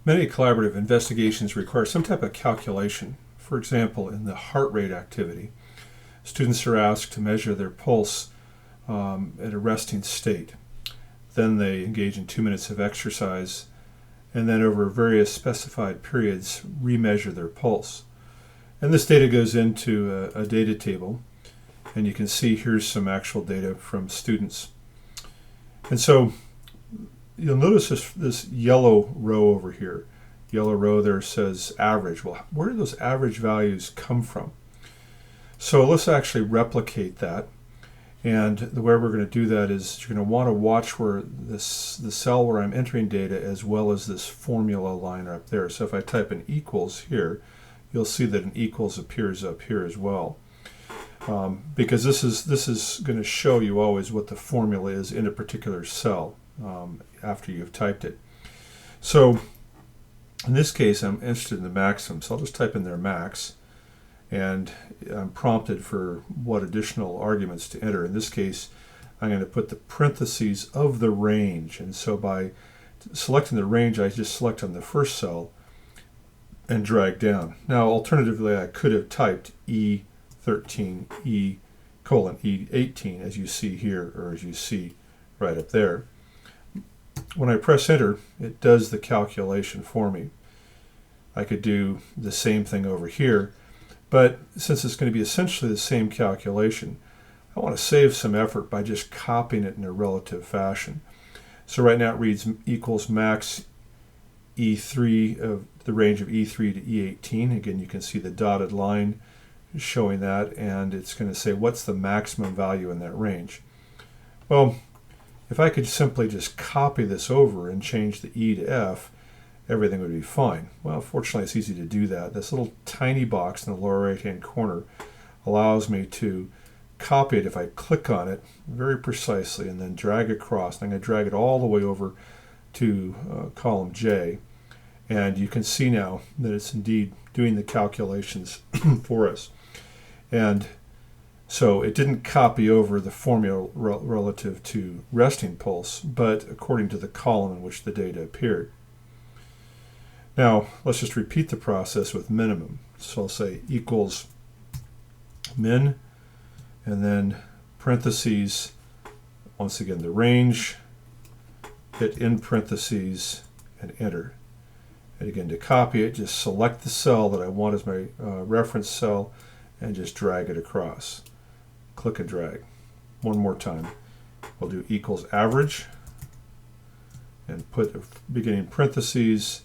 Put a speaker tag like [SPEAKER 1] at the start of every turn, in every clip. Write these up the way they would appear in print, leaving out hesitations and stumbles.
[SPEAKER 1] Many collaborative investigations require some type of calculation. For example, in the heart rate activity, students are asked to measure their pulse at a resting state. Then they engage in 2 minutes of exercise, and then over various specified periods remeasure their pulse. And this data goes into a data table, and you can see here's some actual data from students. And so you'll notice this yellow row over here. Yellow row there says average. Well, where do those average values come from? So let's actually replicate that. And the way we're going to do that is you're going to want to watch where the cell where I'm entering data as well as this formula line up there. So if I type in equals here, you'll see that an equals appears up here as well. Because this is going to show you always what the formula is in a particular cell after you've typed it. So in this case, I'm interested in the maximum, so I'll just type in there max, and I'm prompted for what additional arguments to enter. In this case, I'm going to put the parentheses of the range, and so by selecting the range, I just select on the first cell and drag down. Now, alternatively, I could have typed E13, E colon E18, as you see here, or as you see right up there. When I press enter, it does the calculation for me. I could do the same thing over here, but since it's going to be essentially the same calculation, I want to save some effort by just copying it in a relative fashion. So right now it reads equals max E3 of the range of E3 to E18. Again, you can see the dotted line showing that, and it's going to say what's the maximum value in that range. Well, if I could simply just copy this over and change the E to F, everything would be fine. Well, fortunately, it's easy to do that. This little tiny box in the lower right-hand corner allows me to copy it if I click on it very precisely and then drag across. And I'm going to drag it all the way over to column J. And you can see now that it's indeed doing the calculations for us. And so it didn't copy over the formula relative to resting pulse, but according to the column in which the data appeared. Now, let's just repeat the process with minimum. So I'll say equals min, and then parentheses, once again the range, hit in parentheses, and enter. And again, to copy it, just select the cell that I want as my reference cell and just drag it across. Click and drag. One more time. We'll do equals average and put a beginning parentheses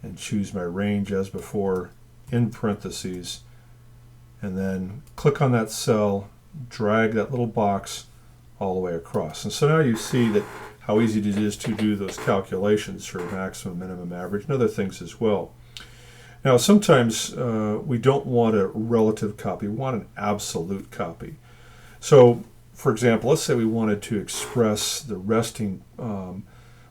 [SPEAKER 1] and choose my range as before in parentheses, and then click on that cell, drag that little box all the way across. And so now you see that how easy it is to do those calculations for maximum, minimum, average, and other things as well. Now, sometimes we don't want a relative copy, we want an absolute copy. So, for example, let's say we wanted to express the resting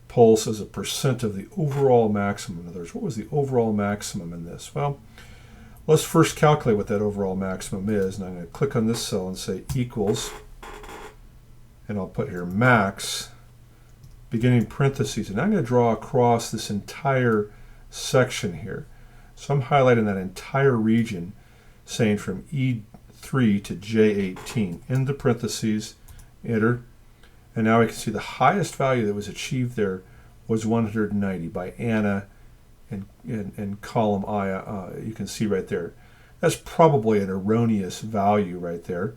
[SPEAKER 1] pulse as a percent of the overall maximum. In other words, what was the overall maximum in this? Well, let's first calculate what that overall maximum is, and I'm going to click on this cell and say equals, and I'll put here max, beginning parentheses, and I'm going to draw across this entire section here. So I'm highlighting that entire region, saying from E3 to J18, in the parentheses, enter, and now we can see the highest value that was achieved there was 190 by Anna in column I. You can see right there. That's probably an erroneous value right there,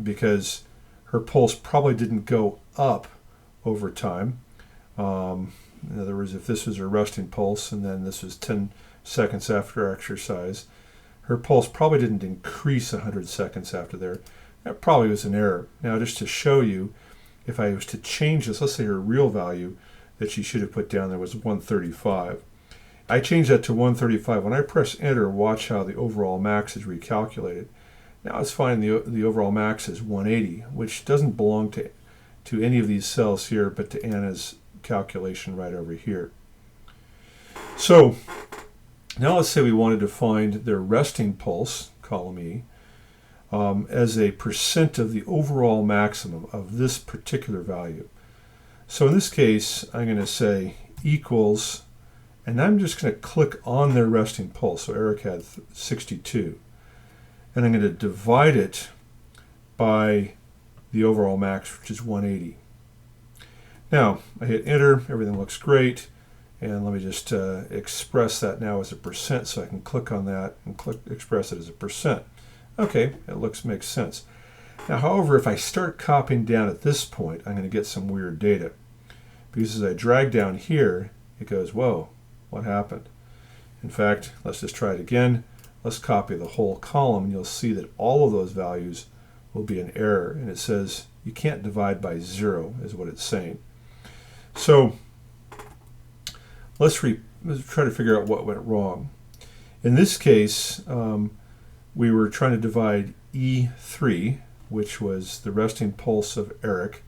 [SPEAKER 1] because her pulse probably didn't go up over time. In other words, if this was her resting pulse and then this was 10 seconds after exercise, her pulse probably didn't increase 100 seconds after there. That probably was an error. Now, just to show you, if I was to change this, let's say her real value that she should have put down there was 135. I changed that to 135. When I press enter, watch how the overall max is recalculated. Now it's finding the overall max is 180, which doesn't belong to any of these cells here, but to Anna's calculation right over here. So now let's say we wanted to find their resting pulse, column E, as a percent of the overall maximum of this particular value. So in this case, I'm going to say equals, And I'm just going to click on their resting pulse. So Eric had 62. And I'm going to divide it by the overall max, which is 180. Now, I hit enter, everything looks great. And let me just express that now as a percent, so I can click on that and express it as a percent. Okay, it makes sense. Now, however, if I start copying down at this point, I'm going to get some weird data. Because as I drag down here, it goes, whoa, what happened? In fact, let's just try it again. Let's copy the whole column, and you'll see that all of those values will be an error. And it says you can't divide by 0 is what it's saying. So let's try to figure out what went wrong. In this case, we were trying to divide E3, which was the resting pulse of Eric,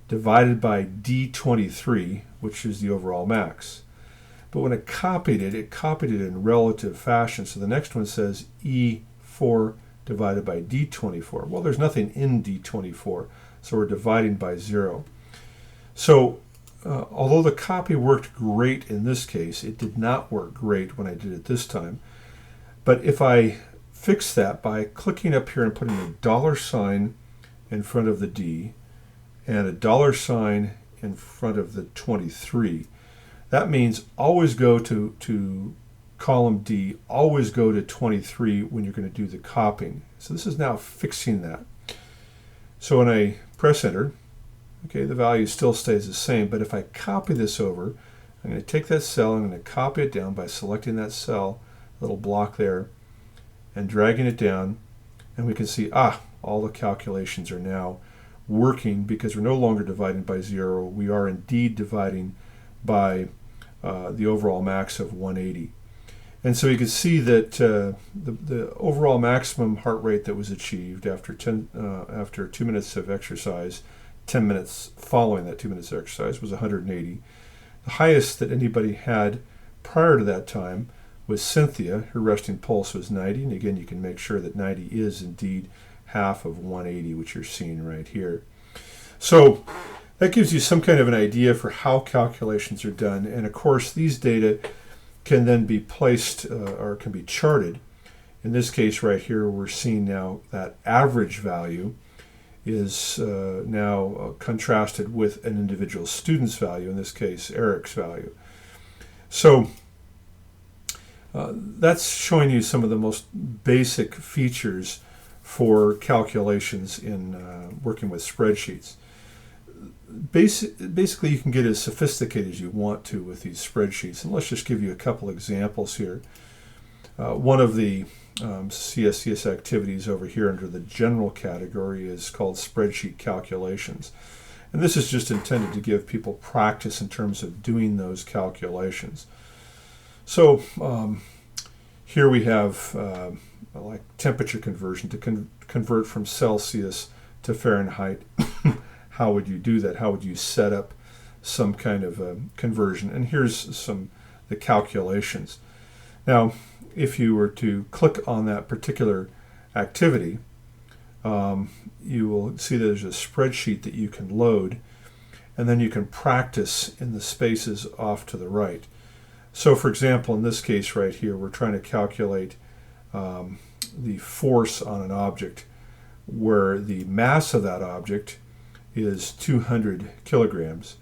[SPEAKER 1] divided by D23, which is the overall max. But when it copied it in relative fashion. So the next one says E4 divided by D24. Well, there's nothing in D24, so we're dividing by 0. So although the copy worked great in this case, it did not work great when I did it this time. But if I fix that by clicking up here and putting a $sign in front of the D and a $sign in front of the 23, that means always go to column D, always go to 23 when you're going to do the copying. So this is now fixing that. So when I press enter, okay, the value still stays the same, but if I copy this over, I'm going to take that cell, I'm going to copy it down by selecting that cell, little block there, and dragging it down, and we can see, all the calculations are now working because we're no longer dividing by 0. We are indeed dividing by the overall max of 180. And so you can see that the overall maximum heart rate that was achieved after 2 minutes of exercise, 10 minutes following that 2 minutes of exercise, was 180. The highest that anybody had prior to that time was Cynthia. Her resting pulse was 90. And again, you can make sure that 90 is indeed half of 180, which you're seeing right here. So that gives you some kind of an idea for how calculations are done. And of course, these data can then be placed or can be charted. In this case right here, we're seeing now that average value is now contrasted with an individual student's value, in this case Eric's value. So that's showing you some of the most basic features for calculations in working with spreadsheets. Basically, you can get as sophisticated as you want to with these spreadsheets. And let's just give you a couple examples here. One of the CSCS activities over here under the general category is called spreadsheet calculations. And this is just intended to give people practice in terms of doing those calculations. So here we have like temperature conversion to convert from Celsius to Fahrenheit. How would you do that? How would you set up some kind of conversion? And here's the calculations. Now, if you were to click on that particular activity, you will see that there's a spreadsheet that you can load, and then you can practice in the spaces off to the right. So, for example, in this case right here, we're trying to calculate the force on an object where the mass of that object is 200 kilograms,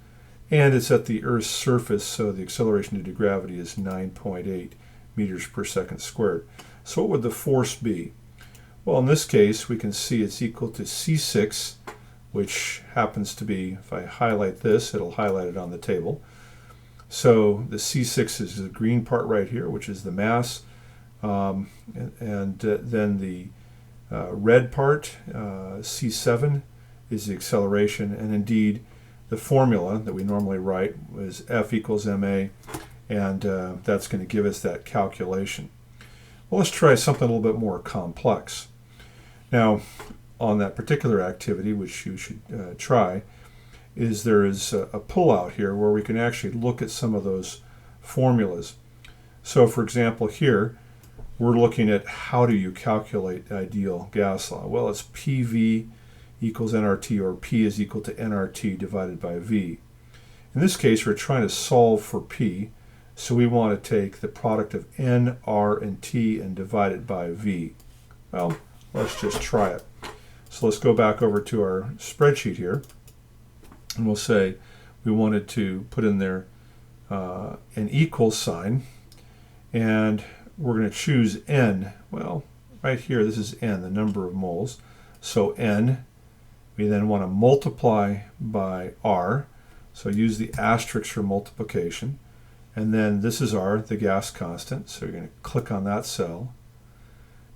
[SPEAKER 1] and it's at the Earth's surface, so the acceleration due to gravity is 9.8 meters per second squared. So what would the force be? Well, in this case, we can see it's equal to C6, which happens to be, if I highlight this, it'll highlight it on the table. So the C6 is the green part right here, which is the mass, and then the red part, C7, is the acceleration, and indeed the formula that we normally write is F equals ma, and that's going to give us that calculation. Well, let's try something a little bit more complex. Now, on that particular activity, which you should try, is there is a pullout here where we can actually look at some of those formulas. So, for example, here we're looking at how do you calculate ideal gas law. Well, it's PV equals nRT, or P is equal to nRT divided by V. In this case, we're trying to solve for P, So we want to take the product of N, R, and T and divide it by V. Well, let's just try it. So let's go back over to our spreadsheet here, and we'll say we wanted to put in there an equal sign, and we're going to choose N. Well, right here, this is N, the number of moles. So N, we then want to multiply by R. So use the asterisk for multiplication. And then this is R, the gas constant. So you're going to click on that cell.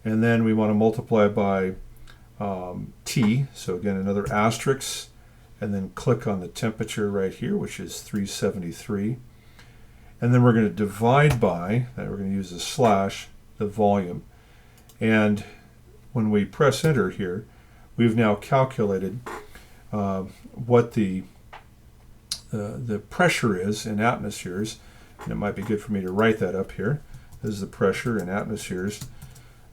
[SPEAKER 1] And then we want to multiply by T. So again, another asterisk. And then click on the temperature right here, which is 373. And then we're going to divide by, we're going to use a slash, the volume. And when we press enter here, we've now calculated what the pressure is in atmospheres. And it might be good for me to write that up here. This is the pressure in atmospheres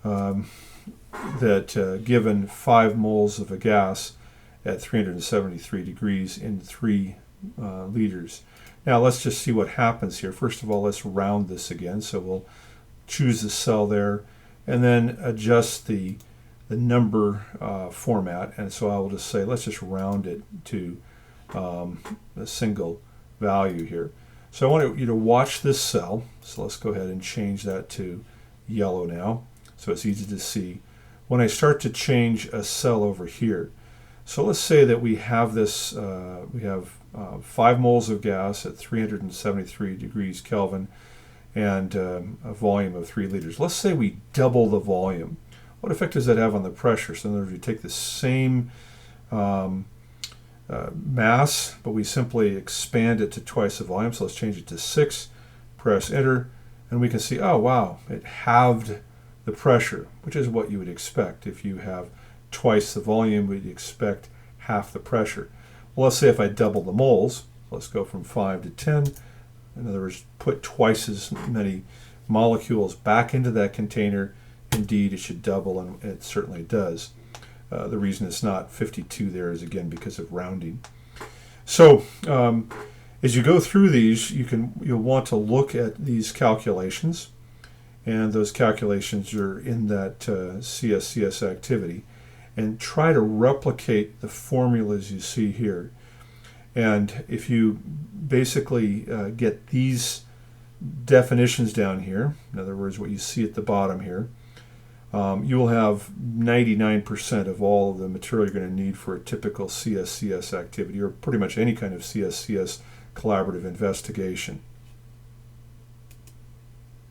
[SPEAKER 1] that given 5 moles of a gas at 373 degrees in 3 liters. Now let's just see what happens here. First of all, let's round this again. So we'll choose the cell there and then adjust the number format. And so I will just say, let's just round it to a single value here. So I want you to watch this cell. So let's go ahead and change that to yellow now, so it's easy to see. When I start to change a cell over here, so let's say that we have this, we have 5 moles of gas at 373 degrees Kelvin and a volume of 3 liters. Let's say we double the volume. What effect does that have on the pressure? So in other words, we take the same mass, but we simply expand it to twice the volume. So let's change it to 6, press enter, and we can see, oh wow, it halved the pressure, which is what you would expect. If you have twice the volume, we'd expect half the pressure. Well, let's say if I double the moles, let's go from 5 to 10. In other words, put twice as many molecules back into that container. Indeed, it should double, and it certainly does. The reason it's not 52 there is, again, because of rounding. So as you go through these, you'll want to look at these calculations, and those calculations are in that CSCS activity, and try to replicate the formulas you see here. And if you basically get these definitions down here, in other words, what you see at the bottom here, you will have 99% of all of the material you're going to need for a typical CSCS activity, or pretty much any kind of CSCS collaborative investigation.